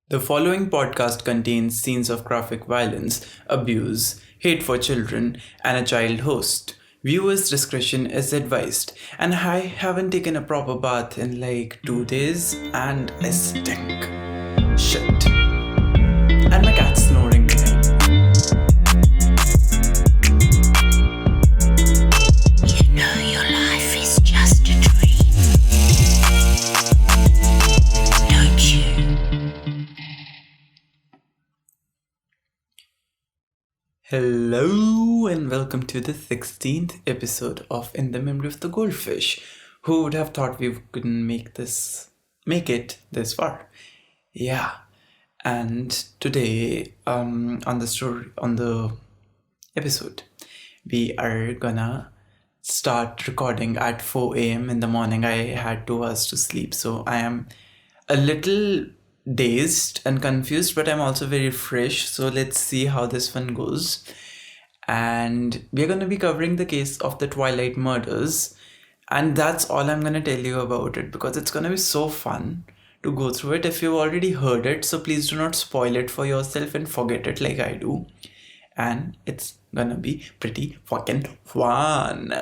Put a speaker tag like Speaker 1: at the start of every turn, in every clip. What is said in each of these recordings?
Speaker 1: The following podcast contains scenes of graphic violence, abuse, hate for children, and a child host. Viewers' discretion is advised, and I haven't taken a proper bath in like 2 days, and I stink. Shit. And my cat's snoring behind.
Speaker 2: You know your life is just a dream, don't you?
Speaker 1: Hello and welcome to the 16th episode of In the Memory of the Goldfish. Who would have thought we couldn't make it this far? Yeah. And today, on the episode, we are gonna start recording at 4 a.m. in the morning. I had 2 hours to sleep, so I am a little dazed and confused, but I'm also very fresh. So let's see how this one goes. And we're going to be covering the case of the Twilight Murders, and that's all I'm going to tell you about it because it's going to be so fun to go through it. If you've already heard it, so please do not spoil it for yourself and forget it like I do. And it's going to be pretty fucking fun.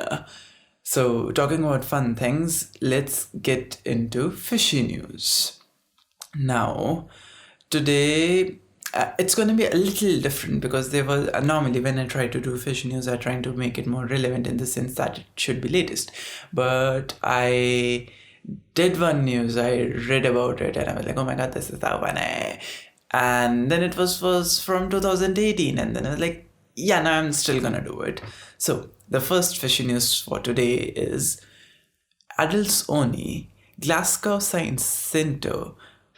Speaker 1: So talking about fun things, let's get into fishy news. Now, today it's going to be a little different because there was normally when I try to do fish news, I try to make it more relevant in the sense that it should be latest. But I did one news, I read about it, and I was like, oh my god, this is so funny. And then it was from 2018, and then I was like, yeah, now I'm still gonna do it. So the first fishy news for today is adults only. Glasgow Science Centre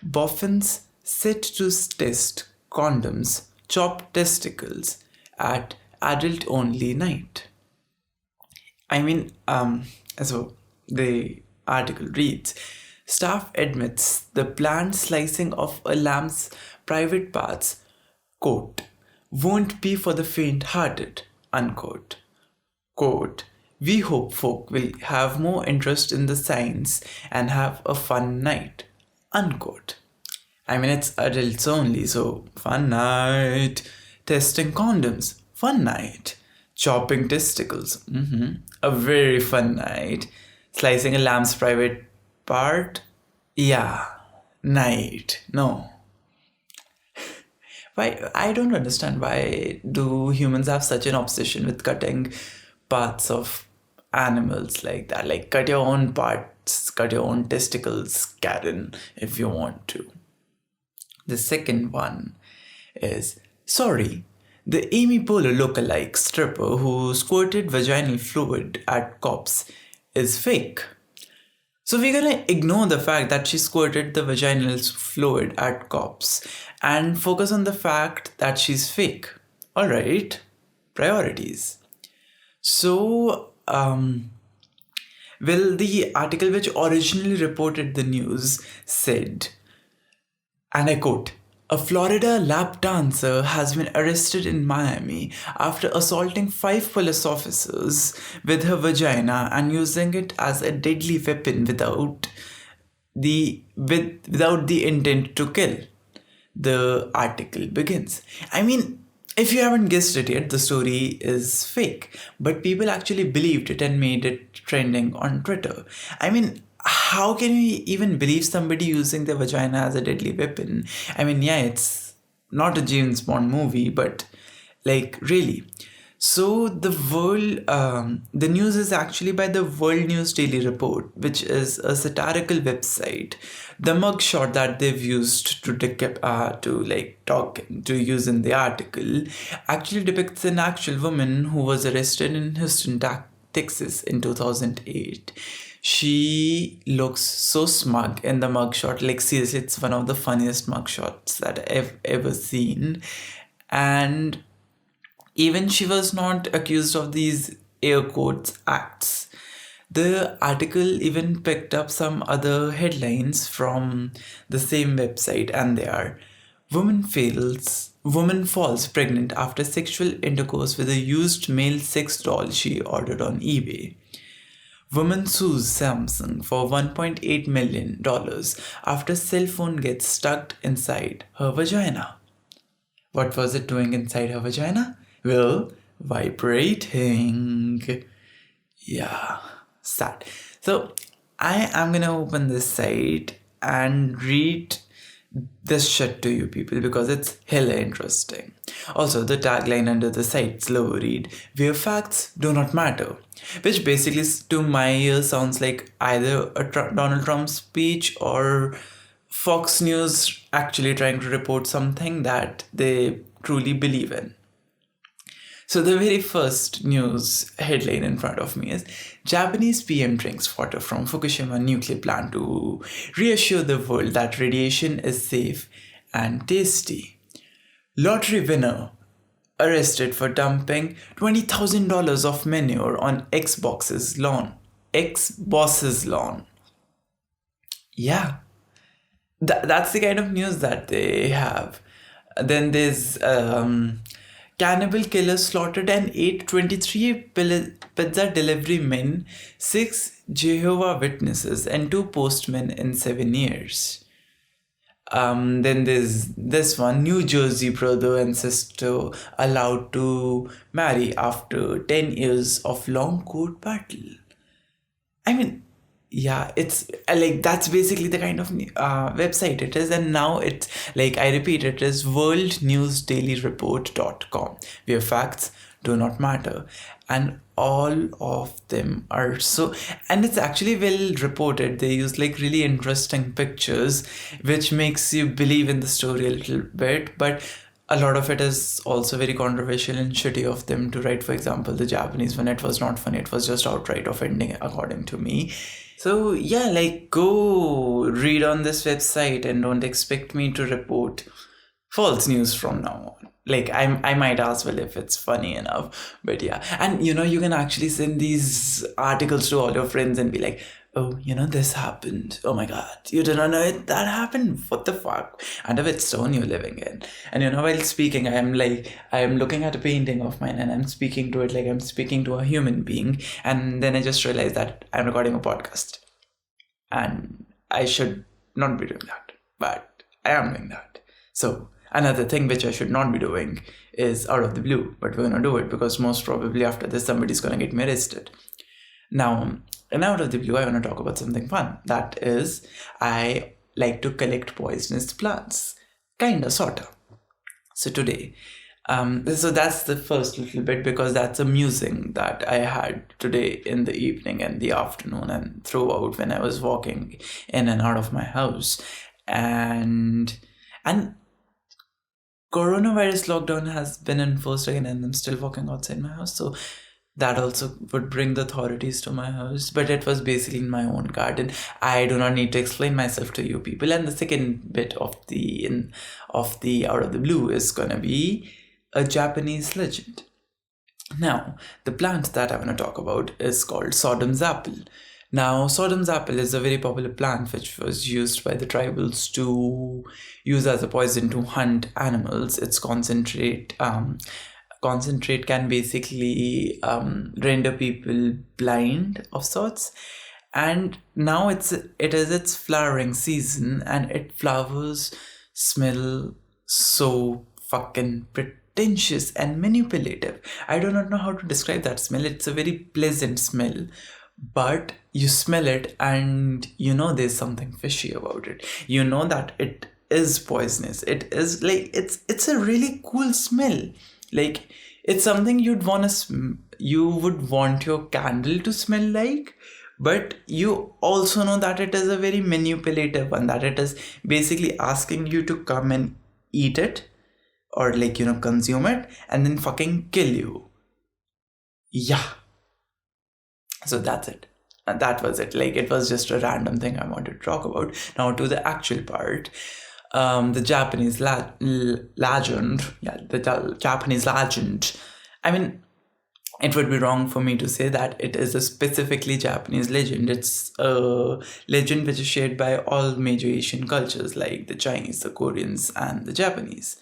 Speaker 1: boffins set to test condoms, chop testicles at adult-only night. So the article reads, staff admits the planned slicing of a lamb's private parts, quote, won't be for the faint-hearted, unquote. Quote, we hope folk will have more interest in the science and have a fun night, unquote. It's adults only, so fun night. Testing condoms, fun night. Chopping testicles, a very fun night. Slicing a lamb's private part, yeah, night, no. Why? I don't understand why do humans have such an obsession with cutting parts of animals like that. Like, cut your own parts, cut your own testicles, Karen, if you want to. The second one is, sorry, the Amy Poehler lookalike stripper who squirted vaginal fluid at cops is fake. So we're gonna ignore the fact that she squirted the vaginal fluid at cops and focus on the fact that she's fake. Alright, priorities. So, the article which originally reported the news said, and I quote, a Florida lap dancer has been arrested in Miami after assaulting 5 police officers with her vagina and using it as a deadly weapon without the intent to kill. The article begins. If you haven't guessed it yet, the story is fake, but people actually believed it and made it trending on Twitter. How can you even believe somebody using their vagina as a deadly weapon? It's not a James Bond movie, but really. So the news is actually by the World News Daily Report, which is a satirical website. The mugshot that they've used to use in the article actually depicts an actual woman who was arrested in Houston, Texas in 2008. She looks so smug in the mugshot. Seriously, it's one of the funniest mugshots that I've ever seen. And even she was not accused of these air quotes acts. The article even picked up some other headlines from the same website, and they are, woman falls pregnant after sexual intercourse with a used male sex doll she ordered on eBay. Woman sues Samsung for $1.8 million after cell phone gets stuck inside her vagina. What was it doing inside her vagina? Well, vibrating. Yeah, sad. So I am gonna open this site and read this shit to you people because it's hella interesting. Also, the tagline under the site, slow read, where facts do not matter, which basically to my ears sounds like either a Donald Trump speech or Fox News actually trying to report something that they truly believe in. So the very first news headline in front of me is Japanese PM drinks water from Fukushima nuclear plant to reassure the world that radiation is safe and tasty. Lottery winner arrested for dumping $20,000 of manure on ex-boss's lawn. Ex-boss's lawn. Yeah. That's the kind of news that they have. Then there's cannibal killer slaughtered and ate 23 pizza delivery men, 6 Jehovah Witnesses, and 2 postmen in 7 years. Then there's this one, New Jersey brother and sister allowed to marry after 10 years of long court battle. I mean, yeah, it's like that's basically the kind of website it is, and now it's like, I repeat, it is worldnewsdailyreport.com, where facts do not matter, and all of them are so, and it's actually well reported. They use like really interesting pictures which makes you believe in the story a little bit, but a lot of it is also very controversial and shitty of them to write. For example, the Japanese one, it was not funny, it was just outright offending according to me. So yeah, like go read on this website and don't expect me to report false news from now on. Like I might as well if it's funny enough, but yeah. And you can actually send these articles to all your friends and be like, oh, this happened. Oh my God, you didn't know that happened? What the fuck? Under which stone you're living in? And while speaking, I am looking at a painting of mine and I'm speaking to it like I'm speaking to a human being. And then I just realized that I'm recording a podcast. And I should not be doing that. But I am doing that. So another thing which I should not be doing is out of the blue. But we're going to do it because most probably after this, somebody's going to get me arrested. Now, and out of the blue, I want to talk about something fun. That is, I like to collect poisonous plants. Kinda, sorta. So today, so that's the first little bit because that's amusing that I had today in the evening and the afternoon and throughout when I was walking in and out of my house. And coronavirus lockdown has been enforced again and I'm still walking outside my house. So that also would bring the authorities to my house, but it was basically in my own garden. I do not need to explain myself to you people. And the second bit of the out of the blue is gonna be a Japanese legend. Now, the plant that I want to talk about is called Sodom's apple. Now, Sodom's apple is a very popular plant which was used by the tribals to use as a poison to hunt animals. Its concentrate can basically render people blind of sorts, and now it is its flowering season and its flowers smell so fucking pretentious and manipulative. I do not know how to describe that smell. It's a very pleasant smell, but you smell it and there's something fishy about it. That it is poisonous. It is like it's a really cool smell. Like, it's something you would want your candle to smell like, but you also know that it is a very manipulative one, that it is basically asking you to come and eat it or consume it and then fucking kill you. Yeah. So that's it. And that was it. Like, it was just a random thing I wanted to talk about. Now to the actual part. The Japanese legend. Yeah, the Japanese legend. I mean, it would be wrong for me to say that it is a specifically Japanese legend. It's a legend which is shared by all major Asian cultures like the Chinese, the Koreans, and the Japanese,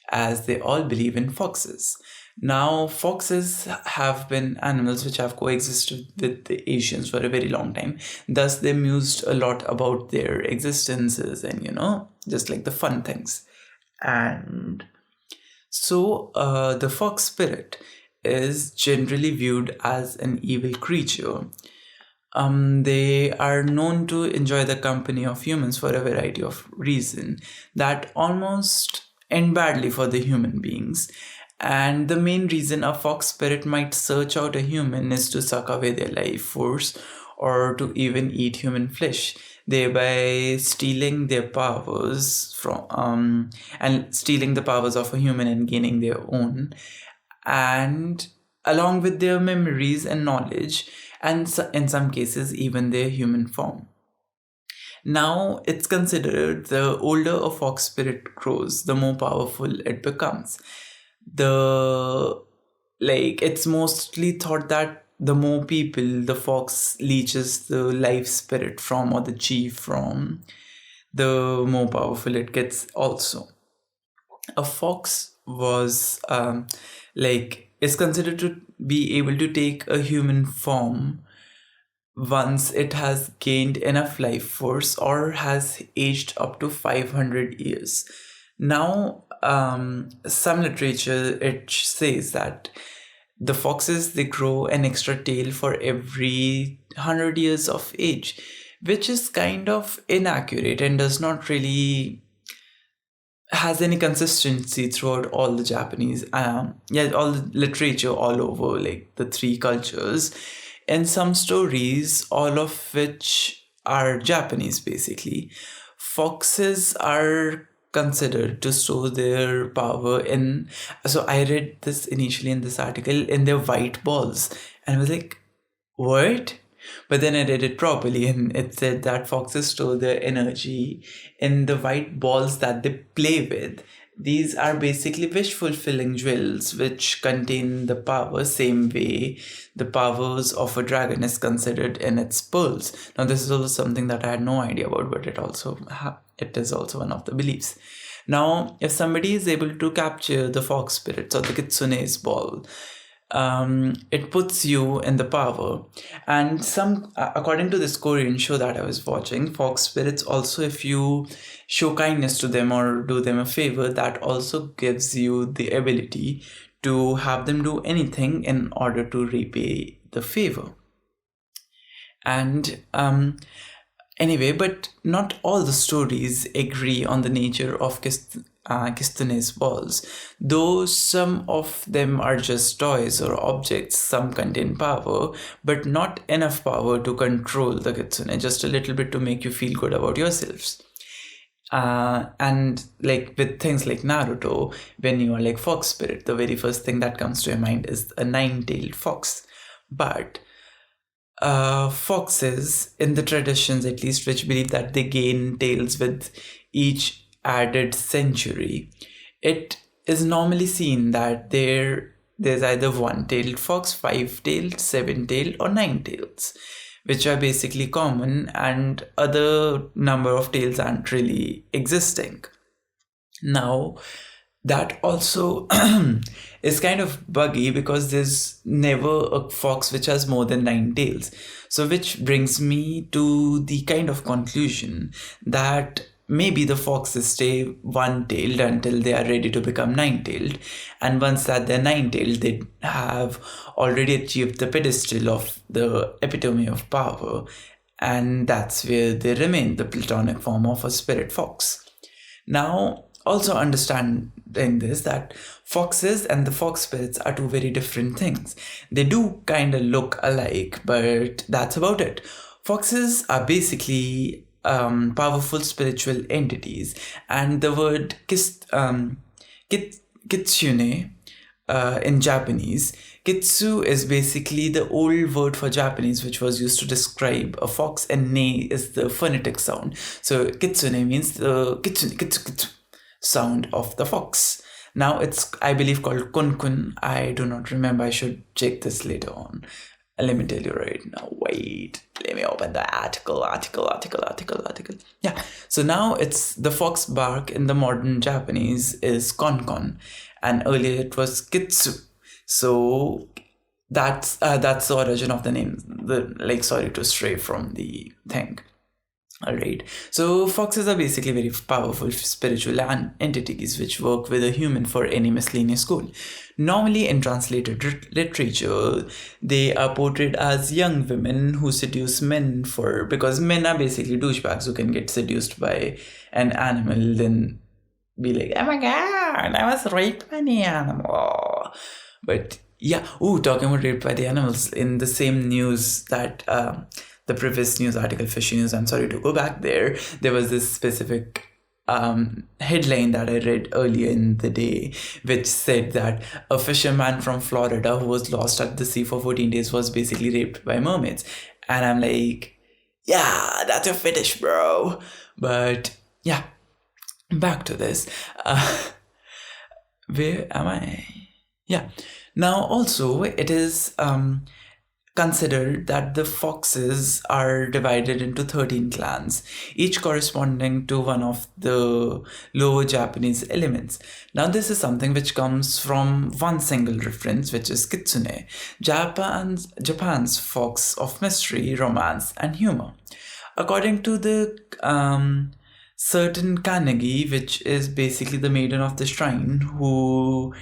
Speaker 1: as they all believe in foxes. Now, foxes have been animals which have coexisted with the Asians for a very long time. Thus, they mused a lot about their existences and, just like the fun things. And so, the fox spirit is generally viewed as an evil creature. They are known to enjoy the company of humans for a variety of reasons that almost end badly for the human beings. And the main reason a fox spirit might search out a human is to suck away their life force or to even eat human flesh, thereby stealing their powers and stealing the powers of a human and gaining their own, and along with their memories and knowledge, and in some cases even their human form. Now, it's considered the older a fox spirit grows, the more powerful it becomes. It's mostly thought that the more people the fox leeches the life spirit from or the chi from, the more powerful it gets also. A fox is considered to be able to take a human form once it has gained enough life force or has aged up to 500 years. Now, some literature, it says that the foxes, they grow an extra tail for every 100 years of age, which is kind of inaccurate and does not really has any consistency throughout all the Japanese, all the literature all over, like the three cultures. In some stories, all of which are Japanese basically, foxes are considered to store their power in. So I read this initially in this article in their white balls, and I was like, what? But then I read it properly, and it said that foxes store their energy in the white balls that they play with. These are basically wish fulfilling jewels which contain the power, same way the powers of a dragon is considered in its pearls. Now, this is also something that I had no idea about, but it is also one of the beliefs. Now, if somebody is able to capture the fox spirits or the kitsune's ball, it puts you in the power. And according to this Korean show that I was watching, fox spirits also, if you show kindness to them or do them a favor, that also gives you the ability to have them do anything in order to repay the favor. And anyway, but not all the stories agree on the nature of Kistune's balls. Though some of them are just toys or objects, some contain power, but not enough power to control the Kitsune, just a little bit to make you feel good about yourselves. And like with things like Naruto, when you are like fox spirit, the very first thing that comes to your mind is a 9-tailed fox. But foxes, in the traditions at least, which believe that they gain tails with each added century, it is normally seen that there's either 1-tailed fox, 5-tailed, 7-tailed, or 9 tails, which are basically common, and other number of tails aren't really existing. Now, that also is kind of buggy because there's never a fox which has more than 9 tails. So which brings me to the kind of conclusion that maybe the foxes stay 1-tailed until they are ready to become 9-tailed, and once that they're 9-tailed, they have already achieved the pedestal of the epitome of power, and that's where they remain, the platonic form of a spirit fox. Now, also understanding this, that foxes and the fox spirits are two very different things. They do kind of look alike, but that's about it. Foxes are basically powerful spiritual entities, and the word kitsune in Japanese, kitsu is basically the old word for Japanese which was used to describe a fox, and ne is the phonetic sound. So kitsune means the kitsu sound of the fox. Now it's, I believe, called kun. I do not remember. I should check this later on. Let me tell you right now. Wait, let me open the article. Yeah, so now it's the fox bark in the modern Japanese is kon, and earlier it was kitsu. So that's the origin of the name. Sorry to stray from the thing. Alright, so foxes are basically very powerful spiritual entities which work with a human for any miscellaneous goal. Normally, in translated literature, they are portrayed as young women who seduce men because men are basically douchebags who can get seduced by an animal, then be like, oh my god, I was raped by the animal. But yeah, talking about raped by the animals, in the same news that the previous news article, FISHY News, I'm sorry to go back there was this specific headline that I read earlier in the day, which said that a fisherman from Florida who was lost at the sea for 14 days was basically raped by mermaids. And I'm like, yeah, that's a fetish, bro. But yeah, back to this. Where am I? Yeah. Now, also, it is considered that the foxes are divided into 13 clans, each corresponding to one of the lower Japanese elements. Now, this is something which comes from one single reference, which is kitsune, Japan's fox of mystery, romance, and humor. According to the certain Kanagi, which is basically the maiden of the shrine, who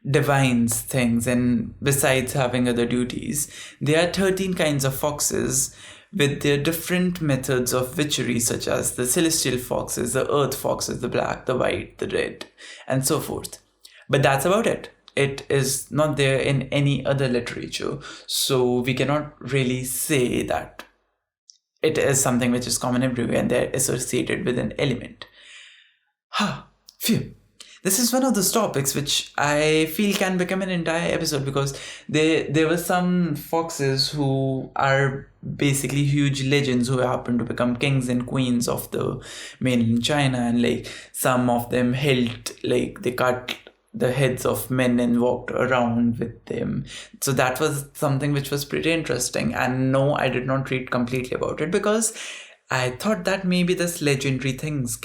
Speaker 1: divines things, and besides having other duties, there are 13 kinds of foxes with their different methods of witchery, such as the celestial foxes, the earth foxes, the black, the white, the red, and so forth. But that's about it. It is not there in any other literature, so we cannot really say that it is something which is common everywhere and they're associated with an element. Phew. This is one of those topics which I feel can become an entire episode, because there were some foxes who are basically huge legends who happen to become kings and queens of the mainland China, and some of them held, they cut the heads of men and walked around with them. So that was something which was pretty interesting. And no, I did not read completely about it because I thought that maybe this legendary things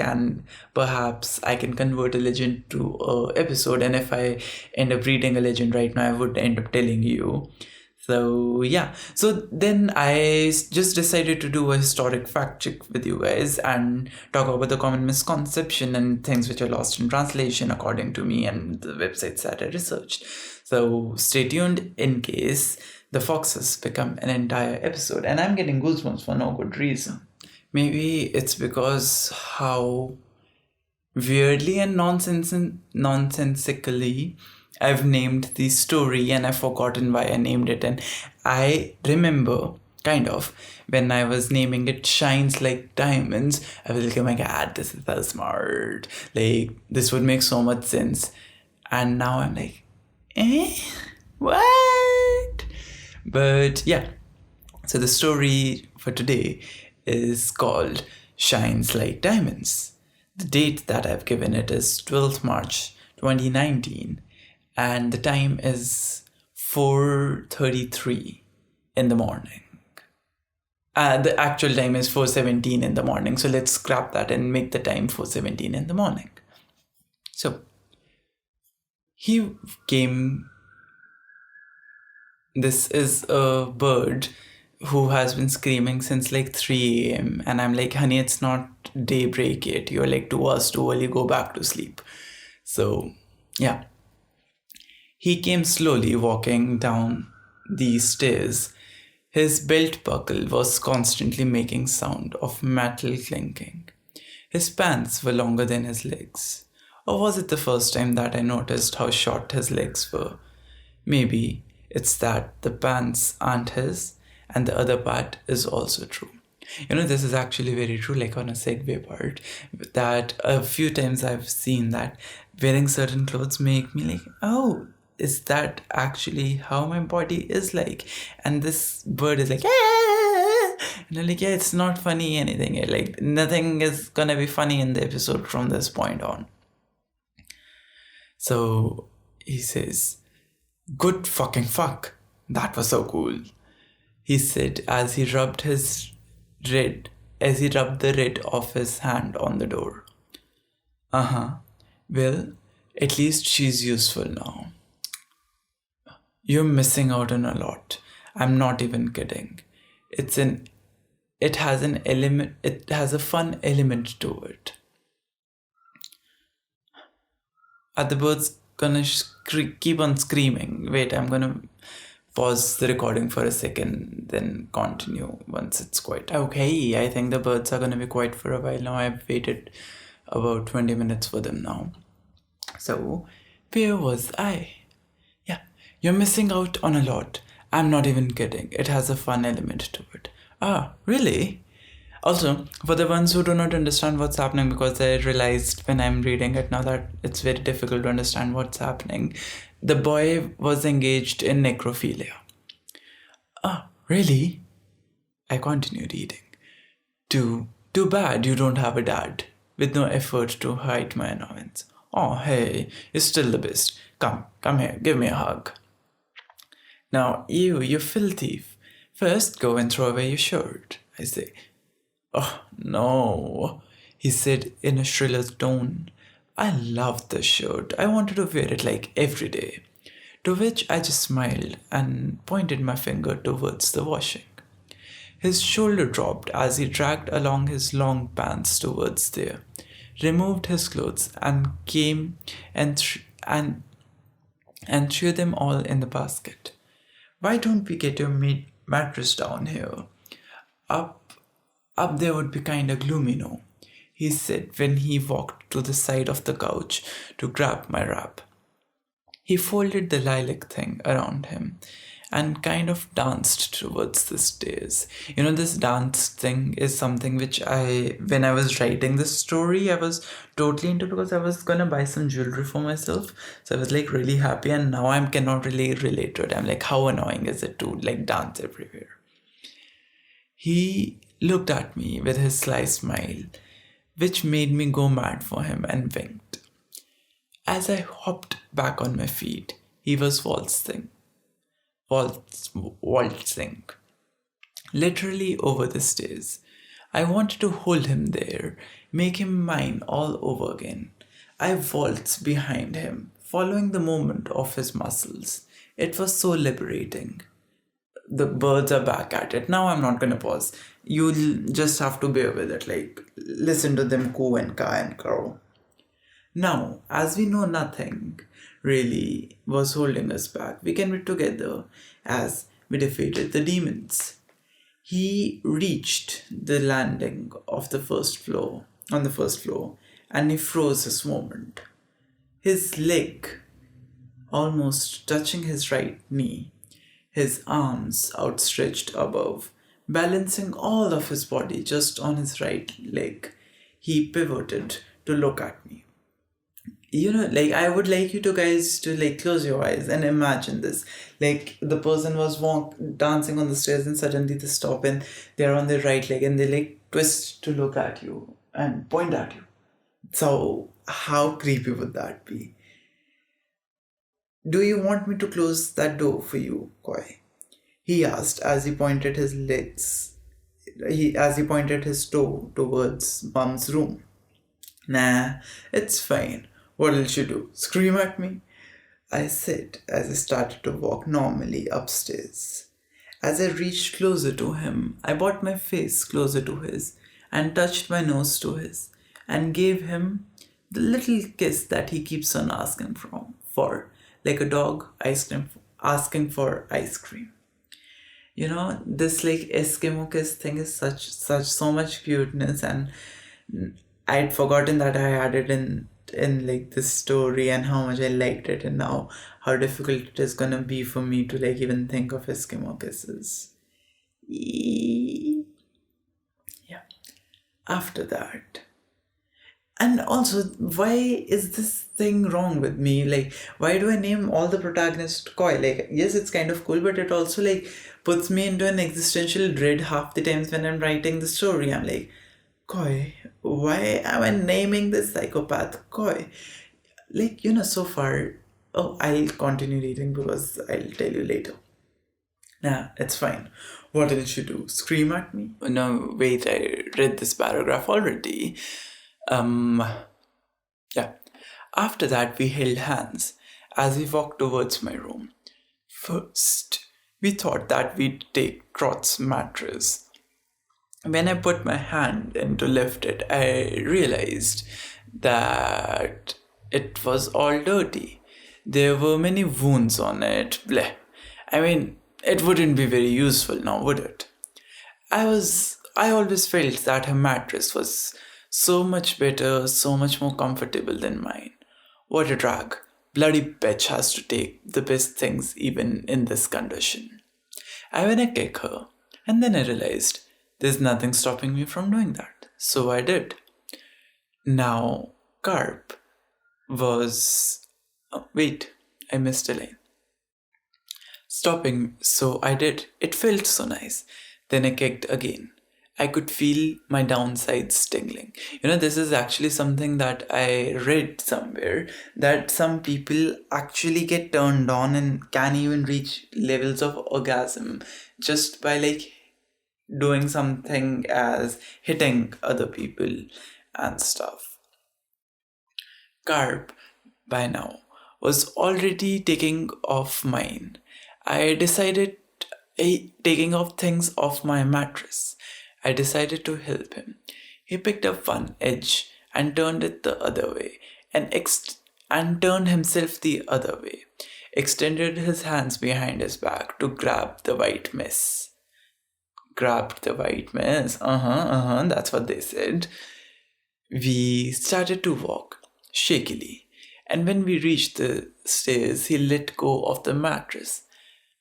Speaker 1: perhaps I can convert a legend to an episode, and if I end up reading a legend right now, I would end up telling you. So yeah, so then I just decided to do a historic fact check with you guys and talk about the common misconception and things which are lost in translation according to me and the websites that I researched. So stay tuned in case the foxes become an entire episode, and I'm getting goosebumps for no good reason. Maybe it's because how weirdly and nonsensically I've named the story, and I've forgotten why I named it. And I remember, kind of, when I was naming it Shines Like Diamonds, I was like, oh my god, this is so smart. This would make so much sense. And now I'm like, what? But yeah, so the story for today is called Shines Like Diamonds. The date that I've given it is 12th March 2019, and the time is 4:33 in the morning. The actual time is 4:17 in the morning, so let's scrap that and make the time 4:17 in the morning. So this is a bird who has been screaming since 3 a.m. And I'm like, honey, it's not daybreak yet. You're 2 hours too early, go back to sleep. So, yeah. He came slowly walking down these stairs. His belt buckle was constantly making sound of metal clinking. His pants were longer than his legs. Or was it the first time that I noticed how short his legs were? Maybe it's that the pants aren't his, and the other part is also true. This is actually very true, on a segue part, that a few times I've seen that wearing certain clothes make me oh, is that actually how my body is like? And this bird is like, yeah. And I'm like, yeah, it's not funny anything. Nothing is gonna be funny in the episode from this point on. So he says, good fucking fuck. That was so cool, he said as he rubbed the red off his hand on the door. Well, at least she's useful now. You're missing out on a lot. I'm not even kidding. It has an element, it has a fun element to it. Are the birds gonna keep on screaming? Wait, I'm gonna pause the recording for a second, then continue once it's quiet. Okay, I think the birds are gonna be quiet for a while now. I've waited about 20 minutes for them now. So, where was I? Yeah, you're missing out on a lot. I'm not even kidding. It has a fun element to it. Ah, really? Also, for the ones who do not understand what's happening, because I realized when I'm reading it now that it's very difficult to understand what's happening, the boy was engaged in necrophilia. Ah, really? I continued reading. Too bad you don't have a dad, with no effort to hide my annoyance. Oh, hey, you're still the best. Come here, give me a hug. Now, you filthy. First, go and throw away your shirt, I say. Oh, no, he said in a shriller tone. I loved the shirt. I wanted to wear it like every day. To which I just smiled and pointed my finger towards the washing. His shoulder dropped as he dragged along his long pants towards there, removed his clothes, and came and threw them all in the basket. Why don't we get your mattress down here? Up there would be kinda gloomy, no? He said when he walked to the side of the couch to grab my wrap. He folded the lilac thing around him and kind of danced towards the stairs. This dance thing is something which when I was writing this story, I was totally into, because I was gonna buy some jewelry for myself. So I was like really happy, and now I cannot really relate to it. I'm like, how annoying is it to like dance everywhere? He looked at me with his sly smile, which made me go mad for him, and winked. As I hopped back on my feet, he was waltzing, literally over the stairs. I wanted to hold him there, make him mine all over again. I waltzed behind him, following the movement of his muscles. It was so liberating. The birds are back at it. Now I'm not gonna pause. You'll just have to bear with it. Like, listen to them coo and caw and crow. Now, as we know nothing really was holding us back, we can be together as we defeated the demons. He reached the landing of the first floor, and he froze his moment. His leg almost touching his right knee, his arms outstretched above, balancing all of his body just on his right leg. He pivoted to look at me. I would like you to guys to close your eyes and imagine this. The person was dancing on the stairs, and suddenly they stop and they're on their right leg and they twist to look at you and point at you. So how creepy would that be? Do you want me to close that door for you, Koi? He asked as he pointed his toe towards Mum's room. Nah, it's fine. What'll you do? Scream at me? I said as I started to walk normally upstairs. As I reached closer to him, I brought my face closer to his and touched my nose to his and gave him the little kiss that he keeps on asking for, like a dog asking for ice cream. This Eskimo kiss thing is so much cuteness, and I'd forgotten that I had it in this story and how much I liked it, and now how difficult it is gonna be for me to even think of Eskimo kisses. Yeah. After that. And also, why is this thing wrong with me? Why do I name all the protagonists Koi? Yes, it's kind of cool, but it also puts me into an existential dread half the times when I'm writing the story. I'm like, Koi, why am I naming this psychopath Koi? So far, I'll continue reading because I'll tell you later. Nah, it's fine. What did she do? Scream at me? No, wait, I read this paragraph already. Yeah. After that, we held hands as we walked towards my room. First, we thought that we'd take Trot's mattress. When I put my hand in to lift it, I realized that it was all dirty. There were many wounds on it. Bleh. I mean, it wouldn't be very useful now, would it? I always felt that her mattress was so much better, so much more comfortable than mine. What a drag. Bloody bitch has to take the best things even in this condition. I went to kick her, and then I realized there's nothing stopping me from doing that. So I did. Now, Carp was. Oh, wait, I missed a line. Stopping, so I did. It felt so nice. Then I kicked again. I could feel my downsides tingling. This is actually something that I read somewhere, that some people actually get turned on and can even reach levels of orgasm just by doing something as hitting other people and stuff. Carp, by now, was already taking off mine. I decided, taking off things off my mattress. I decided to help him. He picked up one edge and turned it the other way, and turned himself the other way. Extended his hands behind his back to grab the white mess. Grabbed the white mess. That's what they said. We started to walk, shakily, and when we reached the stairs, he let go of the mattress.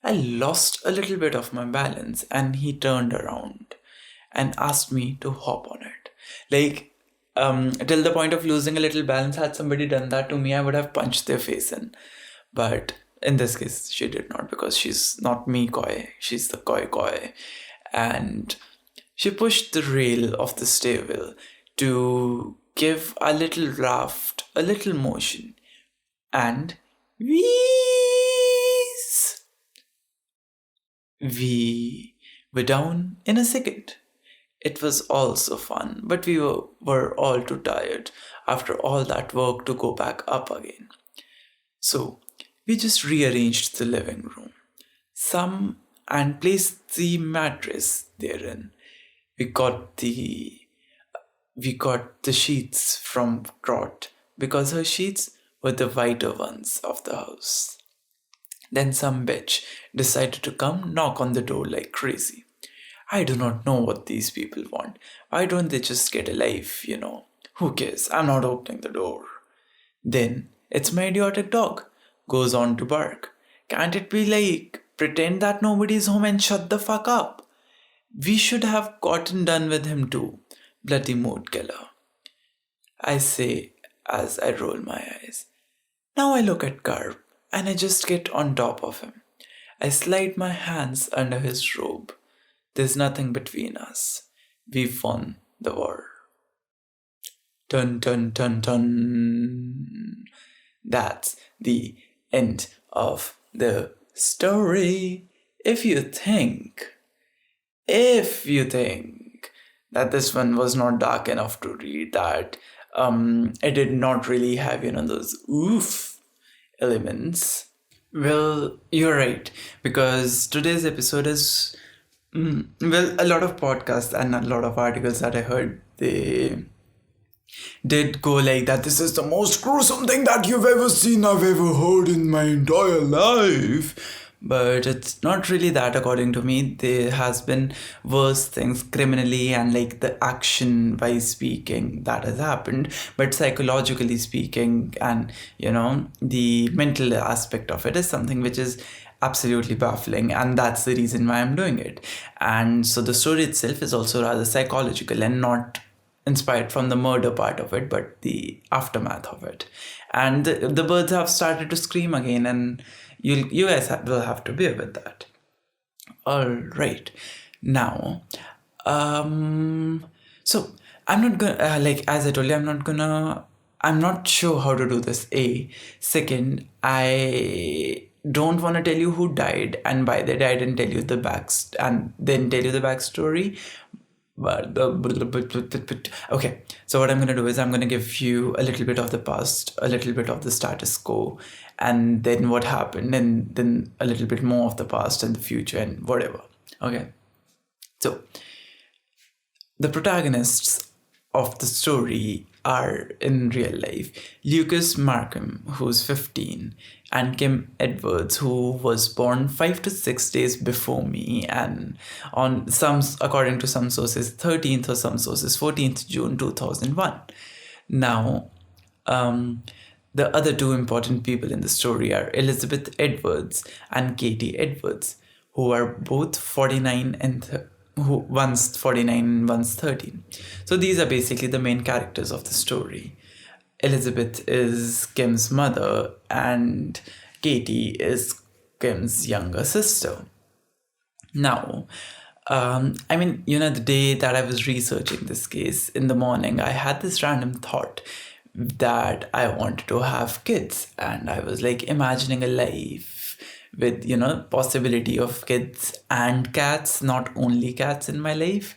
Speaker 1: I lost a little bit of my balance, and he turned around and asked me to hop on it. Till the point of losing a little balance, had somebody done that to me, I would have punched their face in. But in this case, she did not, because she's not me koi, she's the koi. And she pushed the rail of the stairwell to give a little raft a little motion. And wheeze! We were down in a second. It was all so fun, but we were all too tired after all that work to go back up again. So we just rearranged the living room, and placed the mattress therein. We got the sheets from Trot, because her sheets were the whiter ones of the house. Then some bitch decided to come knock on the door like crazy. I do not know what these people want. Why don't they just get a life, Who cares? I'm not opening the door. Then it's my idiotic dog. Goes on to bark. Can't it be pretend that nobody's home and shut the fuck up? We should have gotten done with him too. Bloody mood killer. I say as I roll my eyes. Now I look at Carp and I just get on top of him. I slide my hands under his robe. There's nothing between us. We've won the war. Dun dun dun dun. That's the end of the story. If you think that this one was not dark enough to read, that it did not really have those oof elements, well, you're right, because today's episode is a lot of podcasts and a lot of articles that I heard, they did go like that. This is the most gruesome thing that you've ever seen, I've ever heard in my entire life. But it's not really that, according to me. There has been worse things criminally and the action wise speaking that has happened, but psychologically speaking and the mental aspect of it is something which is absolutely baffling, and that's the reason why I'm doing it. And so the story itself is also rather psychological and not inspired from the murder part of it, but the aftermath of it. And the birds have started to scream again, and you guys will have to bear with that. All right. Now, so I'm not gonna as I told you, I'm not sure how to do this. Second, I don't want to tell you who died, and by that I didn't tell you the backstory. Okay, so what I'm going to do is I'm going to give you a little bit of the past, a little bit of the status quo, and then what happened, and then a little bit more of the past and the future and whatever. Okay, so the protagonists of the story are in real life Lucas Markham, who's 15, and Kim Edwards, who was born 5 to 6 days before me, and on some, according to some sources, 13th or some sources, 14th June 2001. Now, the other two important people in the story are Elizabeth Edwards and Katy Edwards, who are both 49 and who one's 49 and one's 13. So these are basically the main characters of the story. Elizabeth is Kim's mother and Katy is Kim's younger sister. Now, the day that I was researching this case in the morning, I had this random thought that I wanted to have kids, and I was like imagining a life with, possibility of kids and cats, not only cats in my life.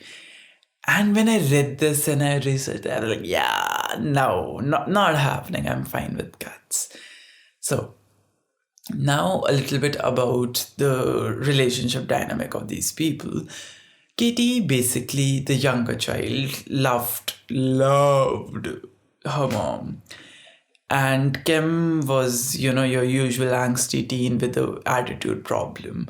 Speaker 1: And when I read this and I researched, I was like, yeah, no, not happening. I'm fine with cats. So now a little bit about the relationship dynamic of these people. Katy, basically the younger child, loved her mom. And Kim was, your usual angsty teen with the attitude problem.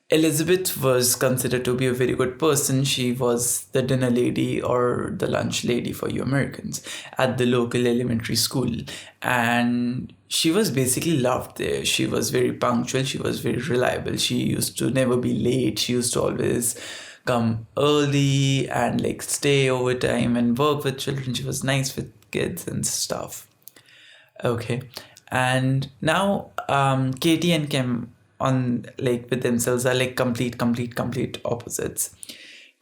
Speaker 1: Elizabeth was considered to be a very good person. She was the dinner lady or the lunch lady for you Americans at the local elementary school. And she was basically loved there. She was very punctual. She was very reliable. She used to never be late. She used to always come early and like stay overtime and work with children. She was nice with kids and stuff. Okay. And now Katy and Kim on like with themselves are like complete opposites.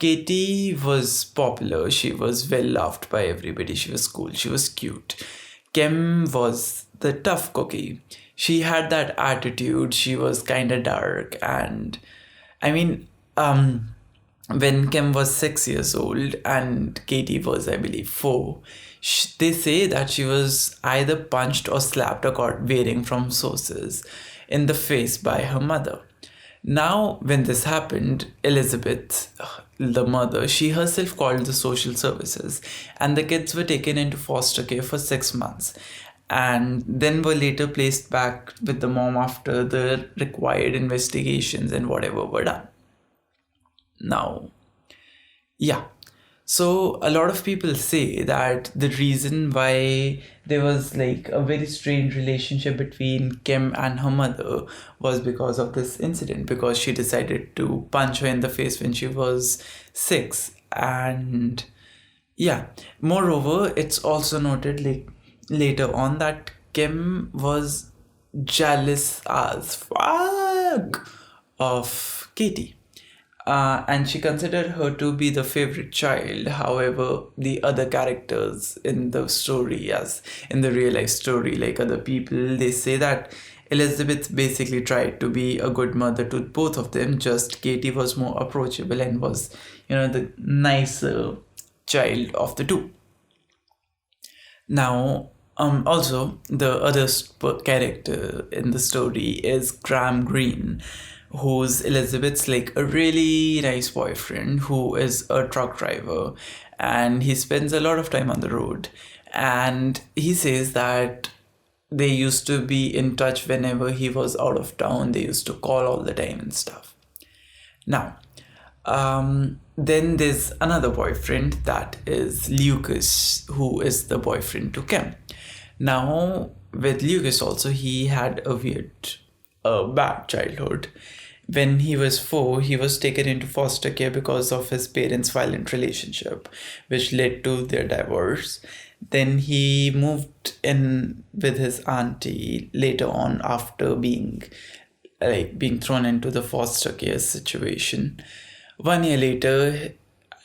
Speaker 1: Katy was popular. She was well loved by everybody. She was cool. She was cute. Kim was the tough cookie. She had that attitude. She was kind of dark. And when Kim was 6 years old and Katy was, I believe, 4, they say that she was either punched or slapped, varying from sources, in the face by her mother. Now, when this happened, Elizabeth, the mother, she herself called the social services, and the kids were taken into foster care for 6 months, and then were later placed back with the mom after the required investigations and whatever were done. Now, yeah. So a lot of people say that the reason why there was like a very strained relationship between Kim and her mother was because of this incident, because she decided to punch her in the face when she was 6. And yeah, moreover, it's also noted like later on that Kim was jealous as fuck of Katy. And she considered her to be the favorite child. However, the other characters in the story, as in the real life story, like other people, they say that Elizabeth basically tried to be a good mother to both of them. Just Katy was more approachable and was, the nicer child of the two. Now, also, the other character in the story is Graham Greene, who's Elizabeth's like a really nice boyfriend who is a truck driver, and he spends a lot of time on the road. And he says that they used to be in touch whenever he was out of town. They used to call all the time and stuff. Now, then there's another boyfriend, that is Lucas, who is the boyfriend to Kim. Now, with Lucas also, he had a bad childhood. When he was 4, he was taken into foster care because of his parents' violent relationship, which led to their divorce. Then he moved in with his auntie later on after being thrown into the foster care situation. 1 year later,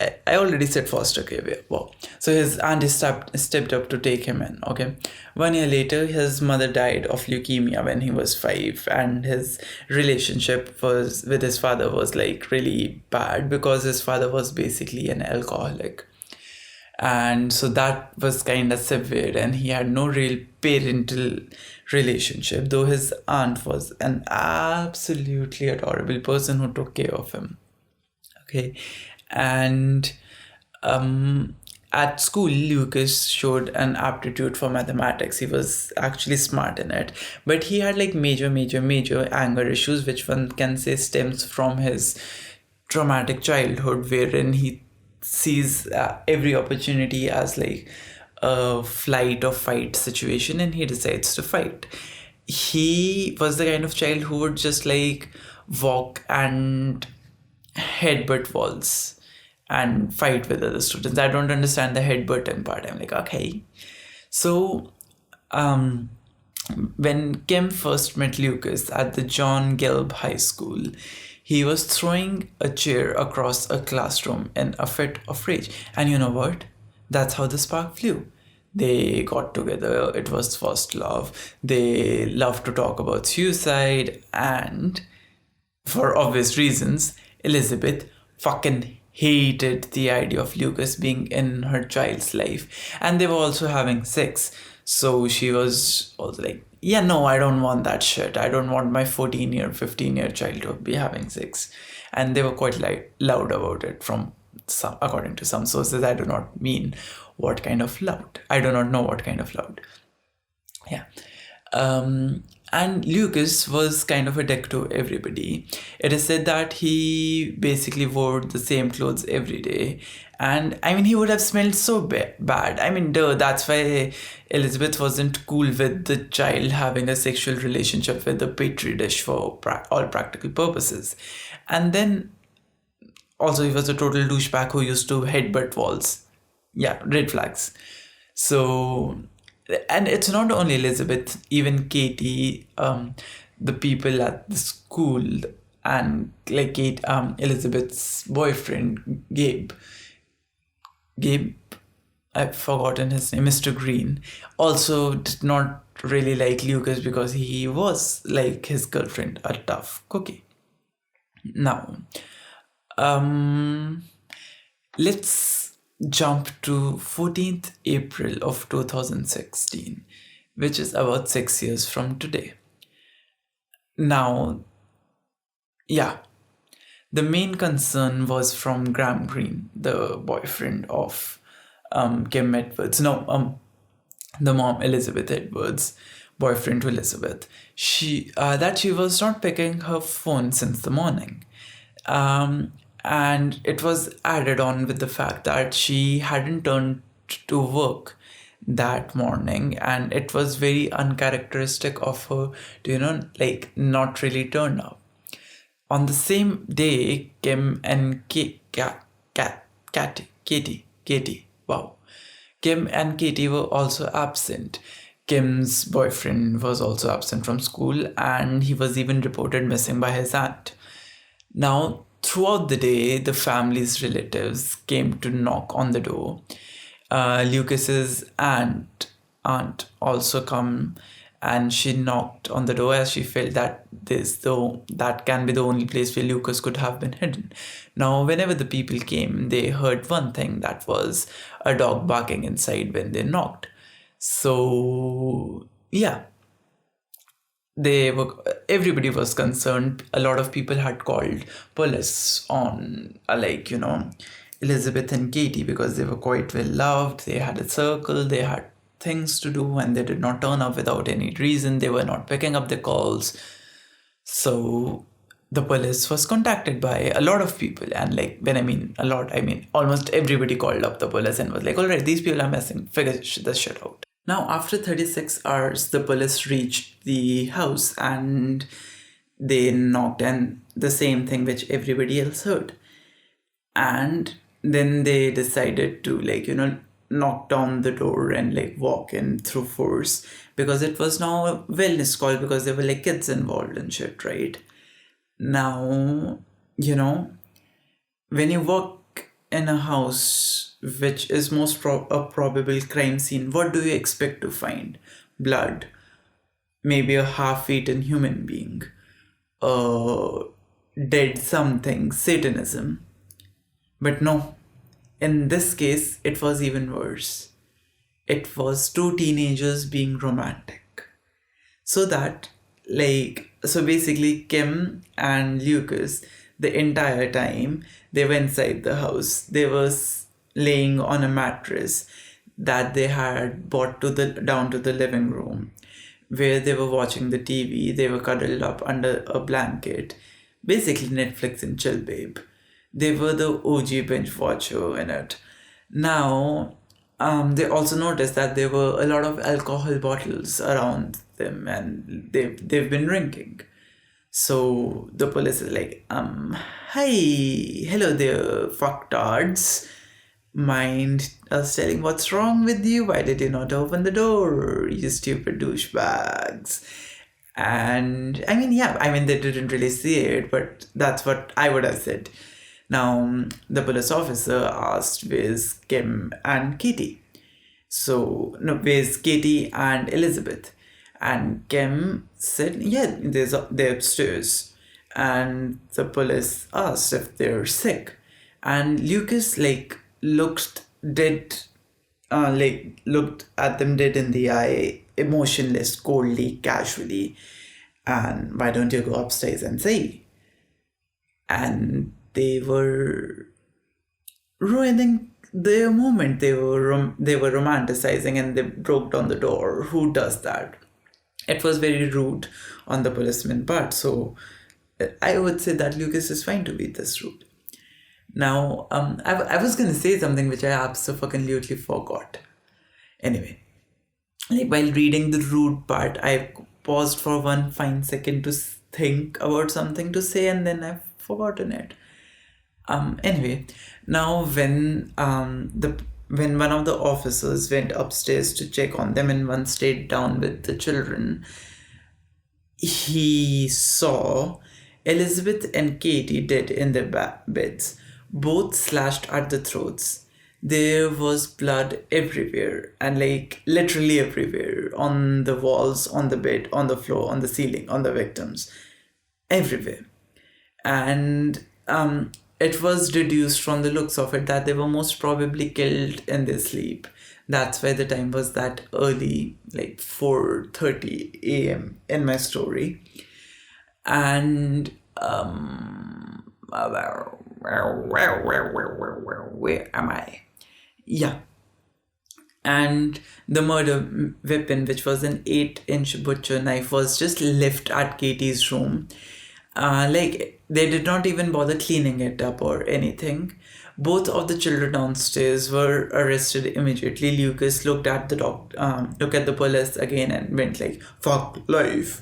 Speaker 1: I already said foster care. Wow. So his auntie stepped up to take him in. Okay. 1 year later, his mother died of leukemia when he was 5, and his relationship was with his father was like really bad because his father was basically an alcoholic. And so that was kind of severe, and he had no real parental relationship, though his aunt was an absolutely adorable person who took care of him. Okay. And at school, Lucas showed an aptitude for mathematics. He was actually smart in it, but he had like major anger issues, which one can say stems from his traumatic childhood, wherein he sees every opportunity as like a flight or fight situation, and he decides to fight. He was the kind of child who would just like walk and headbutt walls and fight with other students. I don't understand the headbutting part. I'm like, okay. So, when Kim first met Lucas at the John Gelb High School, he was throwing a chair across a classroom in a fit of rage. And you know what? That's how the spark flew. They got together. It was first love. They loved to talk about suicide, and for obvious reasons, Elizabeth fucking hated the idea of Lucas being in her child's life. And they were also having sex. So she was also like, yeah, no, I don't want that shit. I don't want my 14-year, 15-year child to be having sex. And they were quite loud about it from some, according to some sources. I do not mean what kind of loud. I do not know what kind of loud. Yeah. And Lucas was kind of a dick to everybody. It is said that he basically wore the same clothes every day. And I mean, he would have smelled so bad. I mean, duh, that's why Elizabeth wasn't cool with the child having a sexual relationship with the petri dish for all practical purposes. And then also, he was a total douchebag who used to headbutt walls. Yeah, red flags. So, and it's not only Elizabeth, even Katy, the people at the school, and like Elizabeth's boyfriend, Gabe, I've forgotten his name, Mr. Green, also did not really like Lucas because he was, like his girlfriend, a tough cookie. Now, let's jump to 14th April of 2016, which is about 6 years from today. Now, yeah, the main concern was from Graham Greene, the boyfriend of Kim Edwards. No, the mom, Elizabeth Edwards, boyfriend to Elizabeth. She was not picking her phone since the morning. And it was added on with the fact that she hadn't turned to work that morning, and it was very uncharacteristic of her to, like not really turn up. On the same day, Kim and Katy, wow. Kim and Katy were also absent. Kim's boyfriend was also absent from school, and he was even reported missing by his aunt. Now, throughout the day, the family's relatives came to knock on the door. Lucas's aunt also come, and she knocked on the door as she felt that that can be the only place where Lucas could have been hidden. Now, whenever the people came, they heard one thing, that was a dog barking inside when they knocked. So, yeah. Everybody was concerned. A lot of people had called police on Elizabeth and Katy, because they were quite well loved. They had a circle, they had things to do, and they did not turn up without any reason. They were not picking up the calls. So the police was contacted by a lot of people, and when I mean a lot, I mean almost everybody called up the police and was like, all right, these people are missing, figure this shit out. Now, after 36 hours, the police reached the house and they knocked, and the same thing which everybody else heard. And then they decided to knock down the door and walk in through force, because it was now a wellness call, because there were kids involved and shit, right? Now, when you walk in a house which is most a probable crime scene, what do you expect to find? Blood, maybe a half-eaten human being, dead something, Satanism. But no, in this case, it was even worse. It was two teenagers being romantic. So basically, Kim and Lucas, the entire time they were inside the house, they were laying on a mattress that they had brought down to the living room, where they were watching the TV. They were cuddled up under a blanket, basically Netflix and chill, babe. They were the OG binge watcher in it. Now, they also noticed that there were a lot of alcohol bottles around them, and they've been drinking. So the police is like, hi, hello there, fucktards. Mind us telling what's wrong with you? Why did you not open the door, you stupid douchebags? And they didn't really see it, but that's what I would have said. Now, the police officer asked, where's Kim and Katy? So, no, where's Katy and Elizabeth? And Kim said, yeah, they're upstairs. And the police asked if they're sick. And Lucas, looked dead, looked at them dead in the eye, emotionless, coldly, casually. And why don't you go upstairs and see? And they were ruining their moment. They were romanticizing, and they broke down the door. Who does that? It was very rude on the policeman part. So I would say that Lucas is fine to be this rude. Now, I was gonna say something which I absolutely forgot. Anyway, while reading the rude part, I paused for one fine second to think about something to say, and then I've forgotten it. Anyway, now when one of the officers went upstairs to check on them and one stayed down with the children, he saw Elizabeth and Katy dead in their beds, both slashed at the throats. There was blood everywhere, and literally everywhere, on the walls, on the bed, on the floor, on the ceiling, on the victims, everywhere. And it was deduced from the looks of it that they were most probably killed in their sleep. That's why the time was that early, 4:30 a.m. in my story. And where am I? Yeah. And the murder weapon, which was an 8-inch butcher knife, was just left at Katy's room. They did not even bother cleaning it up or anything. Both of the children downstairs were arrested immediately. Lucas looked at the police again and went "fuck life"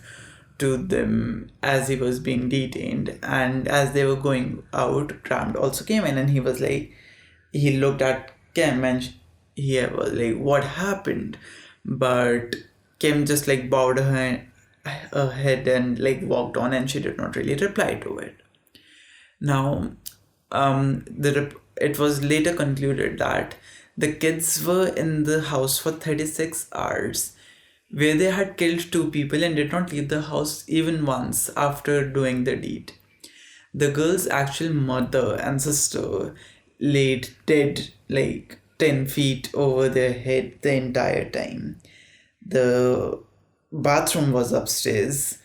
Speaker 1: to them as he was being detained. And as they were going out, Grant also came in, and he was he looked at Kim, and he was what happened? But Kim just bowed her head and walked on, and she did not really reply to it. Now, it was later concluded that the kids were in the house for 36 hours, where they had killed 2 people and did not leave the house even once after doing the deed. The girl's actual mother and sister laid dead 10 feet over their head the entire time. The bathroom was upstairs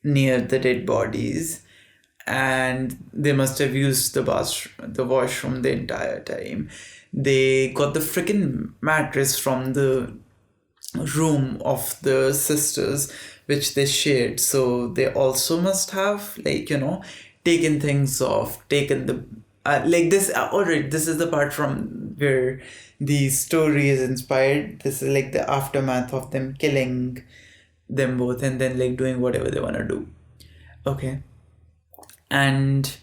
Speaker 1: near the dead bodies, and they must have used the washroom the entire time. They got the freaking mattress from the room of the sisters, which they shared, so they also must have taken things off, taken the this is the part from where the story is inspired. This is the aftermath of them killing them both and then doing whatever they want to do. Okay. And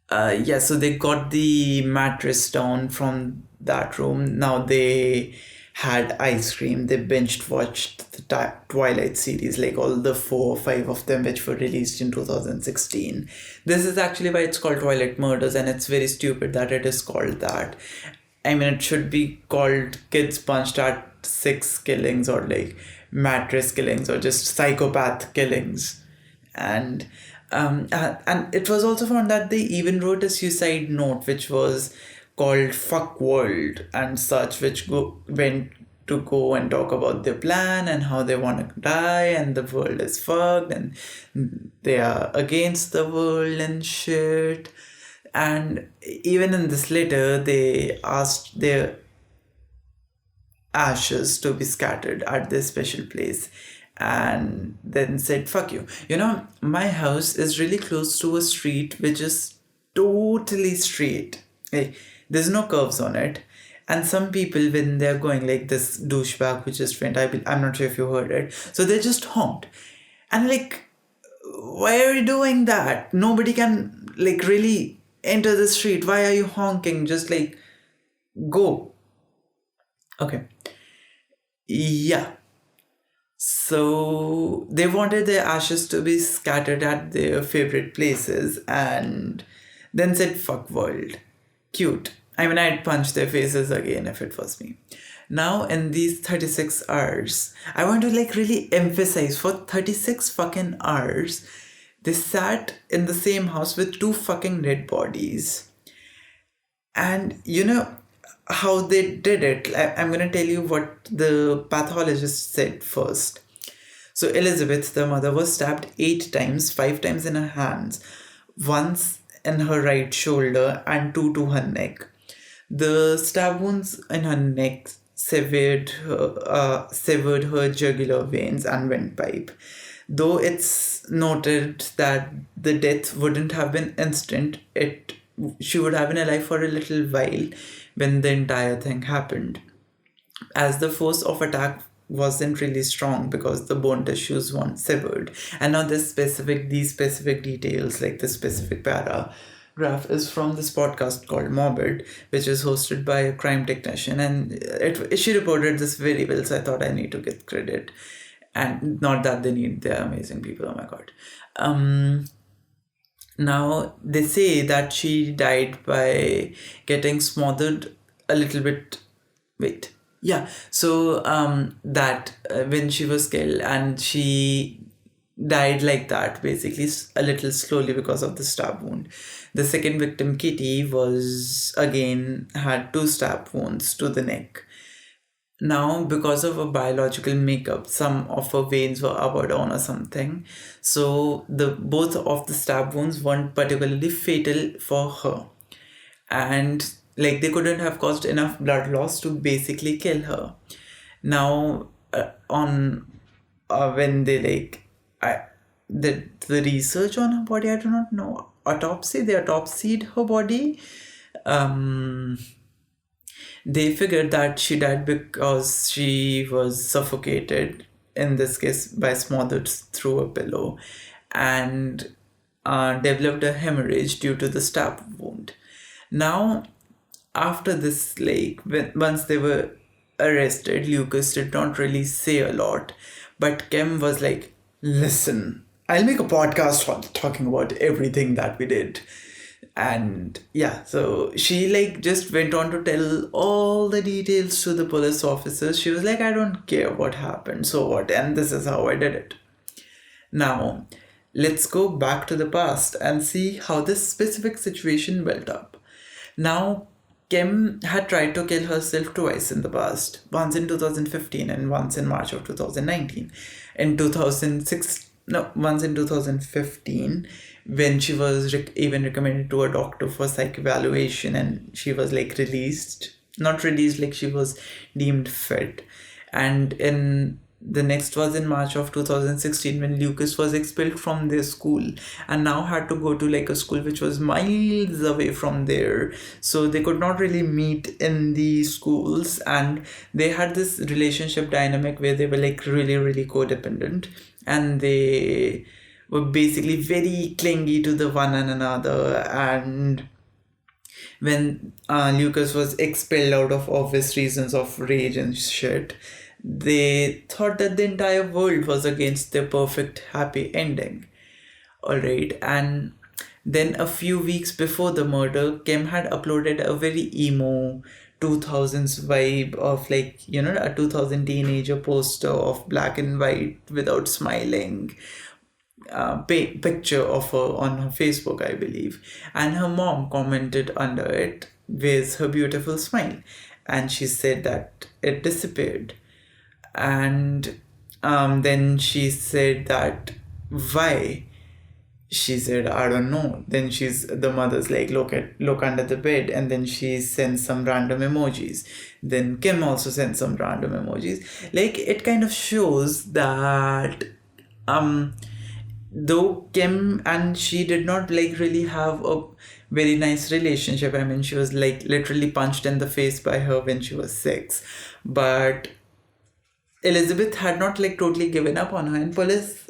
Speaker 1: so they got the mattress down from that room. Now they had ice cream. They binged watched the Twilight series, like all the 4 or 5 of them, which were released in 2016. This is actually why it's called Twilight Murders, and it's very stupid that it is called that. I mean, it should be called Kids Punched at 6 Killings, or like Mattress Killings, or just Psychopath Killings. And it was also found that they even wrote a suicide note, which was called Fuck World and such, which went to go and talk about their plan and how they want to die and the world is fucked and they are against the world and shit. And even in this letter, they asked their ashes to be scattered at this special place and then said, fuck you. You know, my house is really close to a street which is totally straight. Like, there's no curves on it. And some people, when they're going, like this douchebag who just went, I'm not sure if you heard it, so they just honked. And like, why are you doing that? Nobody can like really enter the street. Why are you honking? Just like, go. Okay. Yeah. So they wanted their ashes to be scattered at their favorite places and then said, fuck world. Cute. I mean, I'd punch their faces again if it was me. Now, in these 36 hours, I want to like really emphasize, for 36 fucking hours, they sat in the same house with 2 fucking dead bodies. And you know how they did it? I'm going to tell you what the pathologist said first. So Elizabeth, the mother, was stabbed 8 times, 5 times in her hands, once in her right shoulder and 2 to her neck. The stab wounds in her neck severed her jugular veins and windpipe. Though it's noted that the death wouldn't have been instant, she would have been alive for a little while when the entire thing happened, as the force of attack wasn't really strong because the bone tissues weren't severed. And now these specific details, like the specific paragraph, is from this podcast called Morbid, which is hosted by a crime technician, and she reported this very well, so I thought I need to get credit. And not that they're amazing people, oh my god. Now they say that she died by getting smothered a little bit. That when she was killed, and she died like that, basically a little slowly because of the stab wound. The second victim, Katy, had 2 stab wounds to the neck. Now, because of a biological makeup, some of her veins were up or down or something. So both of the stab wounds weren't particularly fatal for her. And like they couldn't have caused enough blood loss to basically kill her. Now, when they the research on her body, I do not know, they autopsied her body. They figured that she died because she was suffocated, in this case by smothered through a pillow, and developed a hemorrhage due to the stab wound. Now, after this, once they were arrested, Lucas did not really say a lot, but Kim was like, listen, I'll make a podcast talking about everything that we did. And yeah, so she just went on to tell all the details to the police officers. She was like, I don't care what happened, so what, and this is how I did it. Now, let's go back to the past and see how this specific situation built up. Now, Kim had tried to kill herself twice in the past, once in 2015 and once in March of 2019. Once in 2015, when she was even recommended to a doctor for psych evaluation, and she was she was deemed fit. And the next was in March of 2016, when Lucas was expelled from their school and now had to go to a school which was miles away from there. So they could not really meet in the schools, and they had this relationship dynamic where they were really, really codependent, and they were basically very clingy to the one and another. And when Lucas was expelled out of office reasons of rage and shit, they thought that the entire world was against their perfect happy ending. Alright, and then a few weeks before the murder, Kim had uploaded a very emo 2000s vibe of like, a 2000 teenager poster of black and white without smiling picture of her on her Facebook, I believe. And her mom commented under it with her beautiful smile. And she said that it disappeared. And then she said that, why? She said, I don't know. Then the mother's like, look under the bed, and then she sends some random emojis. Then Kim also sends some random emojis. Like, it kind of shows that though Kim and she did not like really have a very nice relationship. I mean, she was like literally punched in the face by her when she was 6. But Elizabeth had not like totally given up on her, and Plutus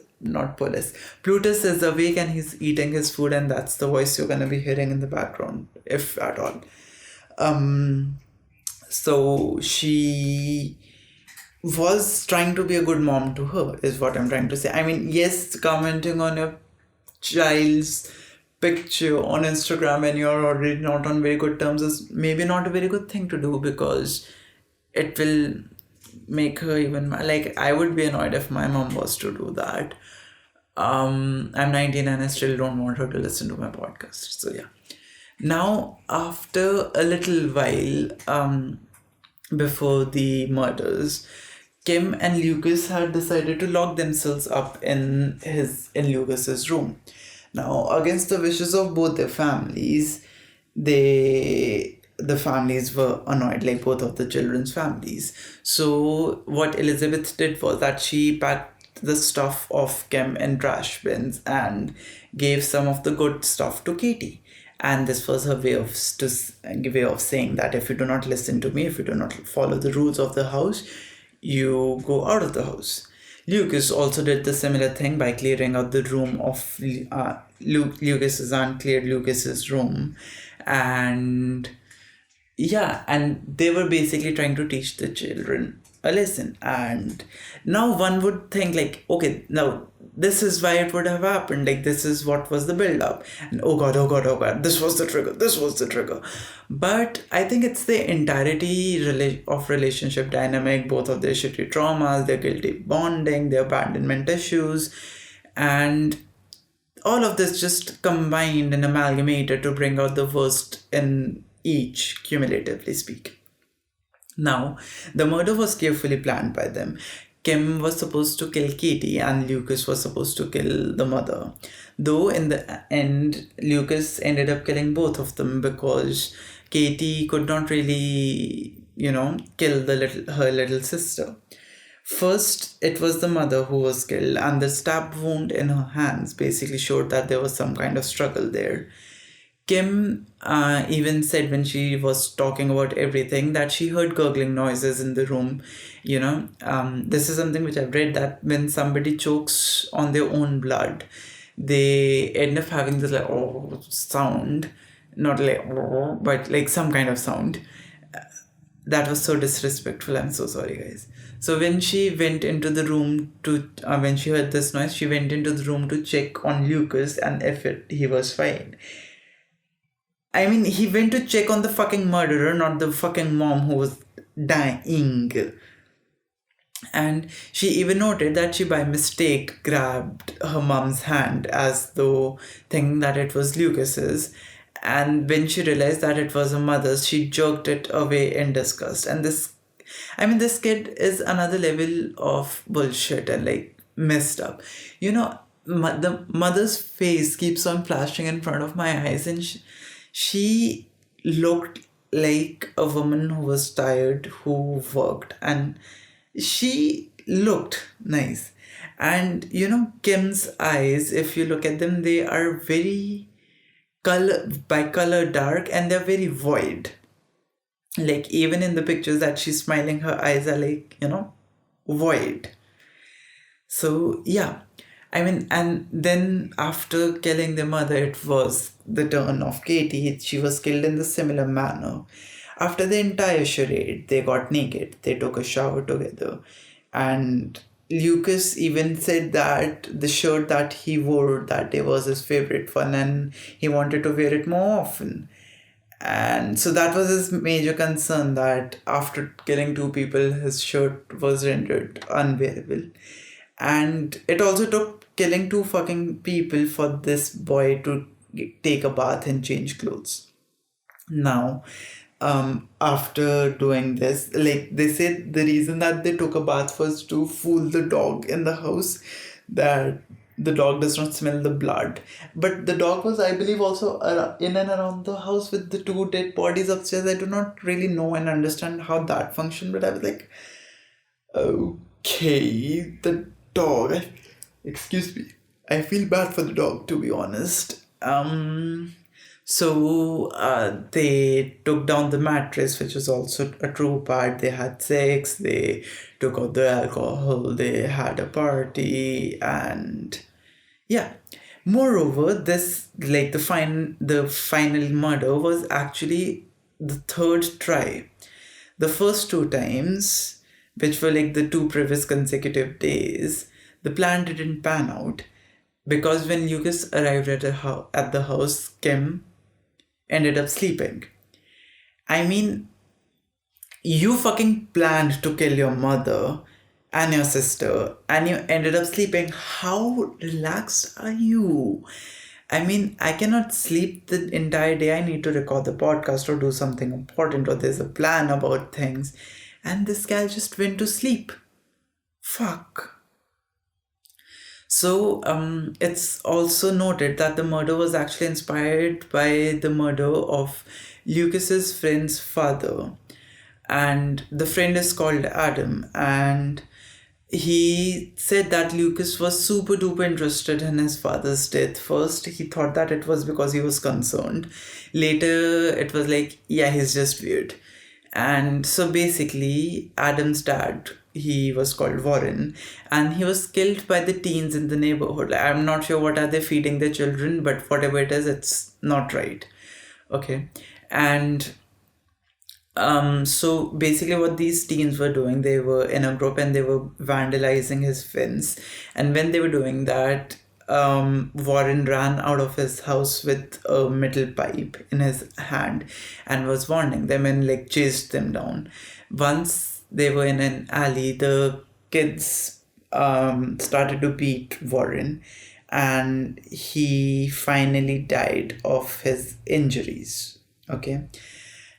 Speaker 1: is awake and he's eating his food, and that's the voice you're gonna be hearing in the background, if at all. So she was trying to be a good mom to her, is what I'm trying to say. I mean, yes, commenting on your child's picture on Instagram and you're already not on very good terms is maybe not a very good thing to do, because it will make her even like, I would be annoyed if my mom was to do that. I'm 19 and I still don't want her to listen to my podcast. So yeah. Now, after a little while, before the murders, Kim and Lucas had decided to lock themselves up in Lucas's room. Now, against the wishes of both their families, the families were annoyed, like both of the children's families. So what Elizabeth did was that she packed the stuff of Kim in trash bins and gave some of the good stuff to Katy. And this was her way of saying that if you do not listen to me, if you do not follow the rules of the house, you go out of the house. Lucas also did the similar thing by clearing out the room of Lucas's aunt cleared Lucas's room. And yeah, and they were basically trying to teach the children a lesson. And now one would think like, okay, now this is why it would have happened, like this is what was the build up, and oh god, this was the trigger. But I think it's the entirety of relationship dynamic, both of their shitty traumas, their guilty bonding, their abandonment issues, and all of this just combined and amalgamated to bring out the worst in each, cumulatively speak. Now, the murder was carefully planned by them. Kim was supposed to kill Katy and Lucas was supposed to kill the mother. Though in the end, Lucas ended up killing both of them because Katy could not really, kill her little sister. First, it was the mother who was killed, and the stab wound in her hands basically showed that there was some kind of struggle there. Kim even said when she was talking about everything that she heard gurgling noises in the room. This is something which I've read, that when somebody chokes on their own blood, they end up having this like sound, not like but like some kind of sound. That was so disrespectful. I'm so sorry, guys. So when she went into the room when she heard this noise, she went into the room to check on Lucas and if he was fine. I mean, he went to check on the fucking murderer, not the fucking mom who was dying. And she even noted that she by mistake grabbed her mom's hand as though thinking that it was Lucas's. And when she realized that it was her mother's, she jerked it away in disgust. And this kid is another level of bullshit and like messed up. The mother's face keeps on flashing in front of my eyes, and she looked like a woman who was tired, who worked, and she looked nice. And Kim's eyes, if you look at them, they are very color dark, and they're very void. Like even in the pictures that she's smiling, her eyes are like, void. So yeah. I mean, and then after killing the mother, it was the turn of Katy. She was killed in the similar manner. After the entire charade, they got naked. They took a shower together. And Lucas even said that the shirt that he wore that day was his favorite one and he wanted to wear it more often. And so that was his major concern, that after killing two people, his shirt was rendered unwearable. And it also took killing two fucking people for this boy to take a bath and change clothes. Now, after doing this, like they said, the reason that they took a bath was to fool the dog in the house, that the dog does not smell the blood. But the dog was, I believe, also in and around the house with the two dead bodies upstairs. I do not really know and understand how that functioned, but I was like, okay, the dog. Excuse me. I feel bad for the dog, to be honest. So they took down the mattress, which was also a true part. They had sex, they took out the alcohol, they had a party, and yeah. Moreover, this like the final murder was actually the third try. The first two times, which were like the two previous consecutive days, the plan didn't pan out because when Lucas arrived at the house, Kim ended up sleeping. I mean, you fucking planned to kill your mother and your sister and you ended up sleeping. How relaxed are you? I mean, I cannot sleep the entire day. I need to record the podcast or do something important, or there's a plan about things. And this guy just went to sleep. Fuck. So, it's also noted that the murder was actually inspired by the murder of Lucas's friend's father. And the friend is called Adam. And he said that Lucas was super duper interested in his father's death. First, he thought that it was because he was concerned. Later, it was like, yeah, he's just weird. And so basically, Adam's dad, he was called Warren, and he was killed by the teens in the neighborhood. Like, I'm not sure what are they feeding their children, but whatever it is, it's not right. Okay. And so basically what these teens were doing, they were in a group and they were vandalizing his fence. And when they were doing that, Warren ran out of his house with a metal pipe in his hand and was warning them and like chased them down. Once they were in an alley, the kids started to beat Warren and he finally died of his injuries. Okay.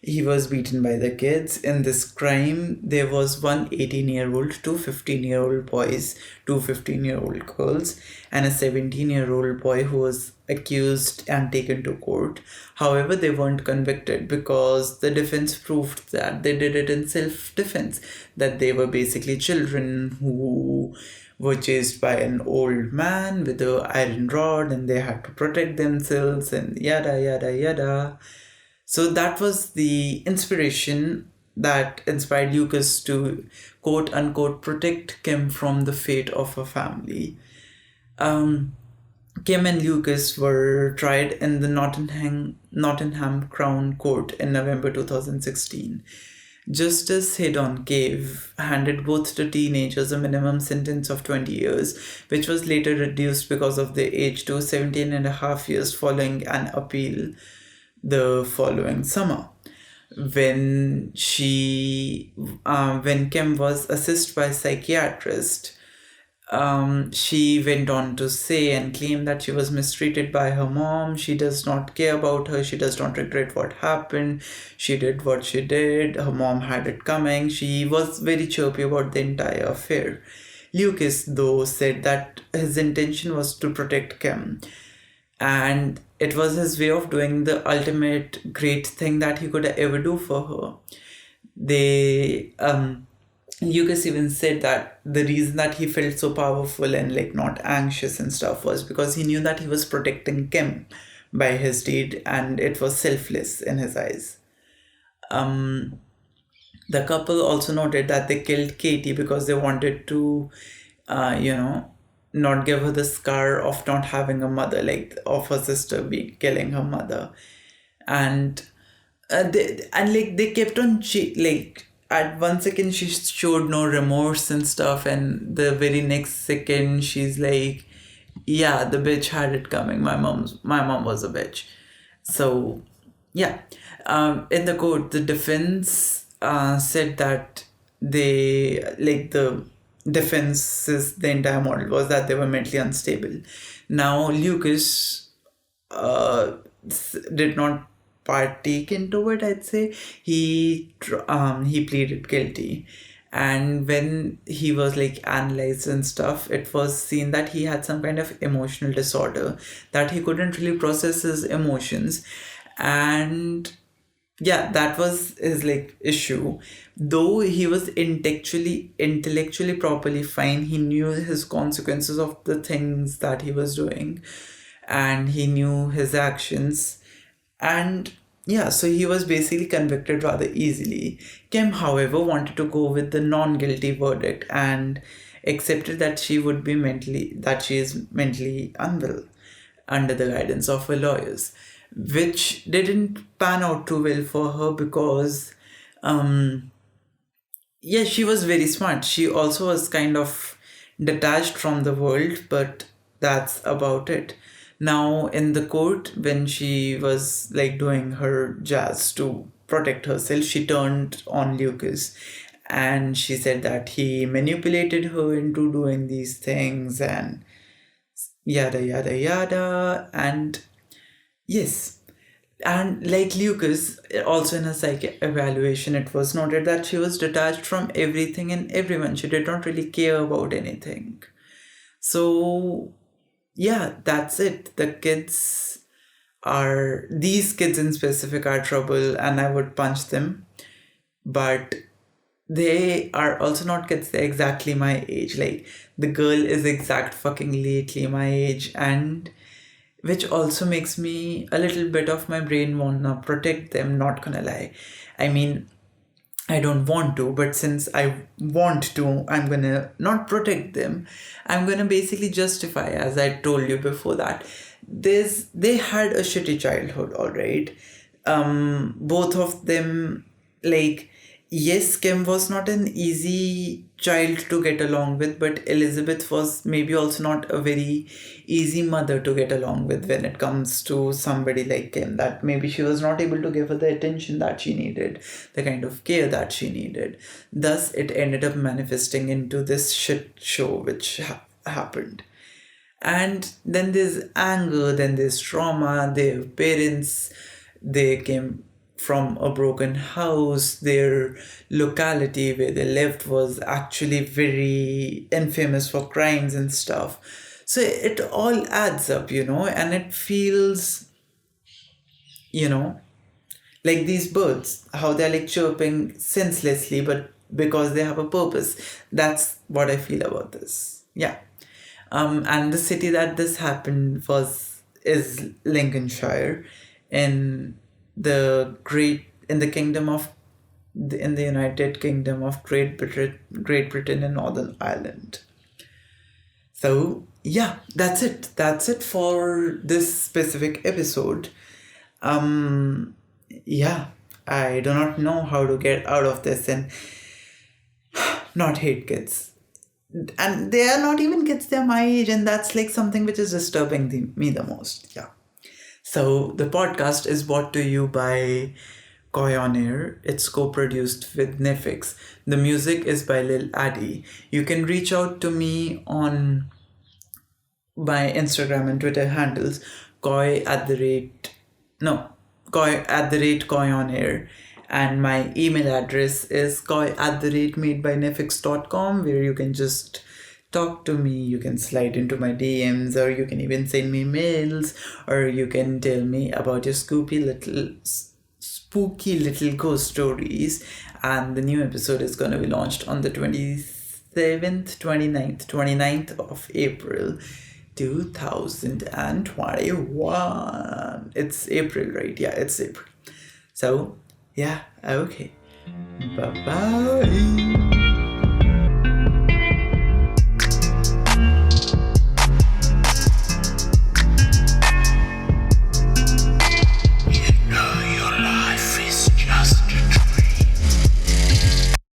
Speaker 1: He was beaten by the kids. In this crime, there was one 18-year-old, two 15-year-old boys, two 15-year-old girls, and a 17-year-old boy who was accused and taken to court. However, they weren't convicted because the defense proved that they did it in self-defense, that they were basically children who were chased by an old man with an iron rod and they had to protect themselves and yada yada yada. So that was the inspiration that inspired Lucas to quote unquote protect Kim from the fate of her family. Kim and Lucas were tried in the Nottingham Crown Court in November 2016. Justice Haydon Cave handed both the teenagers a minimum sentence of 20 years, which was later reduced because of their age to 17 and a half years following an appeal the following summer. When Kim was assessed by a psychiatrist, she went on to say and claim that she was mistreated by her mom. She does not care about her. She does not regret what happened. She did what she did. Her mom had it coming. She was very chirpy about the entire affair. Lucas, though, said that his intention was to protect Kim. And it was his way of doing the ultimate great thing that he could ever do for her. Lucas even said that the reason that he felt so powerful and like not anxious and stuff was because he knew that he was protecting Kim by his deed and it was selfless in his eyes. The couple also noted that they killed Katy because they wanted to, not give her the scar of not having a mother, like of her sister killing her mother. And they kept on like at one second she showed no remorse and stuff, and the very next second she's like, yeah, the bitch had it coming, my mom was a bitch. So yeah, in the court the defense said that the defense's the entire model was that they were mentally unstable. Now Lucas did not partake into it, I'd say. He pleaded guilty, and when he was like analyzed and stuff, it was seen that he had some kind of emotional disorder, that he couldn't really process his emotions. And yeah, that was his like issue. Though he was intellectually properly fine, he knew his consequences of the things that he was doing, and he knew his actions. And yeah, so he was basically convicted rather easily. Kim, however, wanted to go with the non-guilty verdict and accepted that she is mentally unwell under the guidance of her lawyers, which didn't pan out too well for her because she was very smart. She also was kind of detached from the world, but that's about it. Now in the court, when she was like doing her jazz to protect herself, she turned on Lucas and she said that he manipulated her into doing these things and yada yada yada. And yes, and like Lucas, also in her psych evaluation, it was noted that she was detached from everything and everyone. She did not really care about anything. So yeah, that's it. These kids in specific are trouble, and I would punch them. But they are also not kids, they're exactly my age. Like, the girl is exact fucking lately my age, and which also makes me a little bit of my brain wanna protect them, not gonna lie. I mean, I don't want to, but since I want to, I'm gonna not protect them. I'm gonna basically justify, as I told you before, that they had a shitty childhood, alright. Both of them, like, yes, Kim was not an easy child to get along with, but Elizabeth was maybe also not a very easy mother to get along with when it comes to somebody like Kim, that maybe she was not able to give her the attention that she needed, the kind of care that she needed. Thus, it ended up manifesting into this shit show which happened. And then there's anger, then there's trauma, their parents, they came from a broken house, their locality where they lived was actually very infamous for crimes and stuff. So it all adds up, and it feels, like these birds, how they're like chirping senselessly, but because they have a purpose. That's what I feel about this. Yeah. And the city that this happened is Lincolnshire in the United Kingdom of Great Britain and Northern Ireland. So yeah, that's it for this specific episode. Yeah, I do not know how to get out of this and not hate kids. And they are not even kids, they're my age, and that's like something which is disturbing me the most. Yeah. So the podcast is brought to you by Koi On Air. It's co-produced with Nefix. The music is by Lil Addy. You can reach out to me on my Instagram and Twitter handles, Koi at the rate Koi On Air. And my email address is koi@madebynefix.com, where you can just talk to me. You can slide into my DMs, or you can even send me mails, or you can tell me about your spooky little ghost stories. And the new episode is going to be launched on the 29th of April 2021. It's April, right? Yeah, it's April. So yeah, okay. Bye-bye.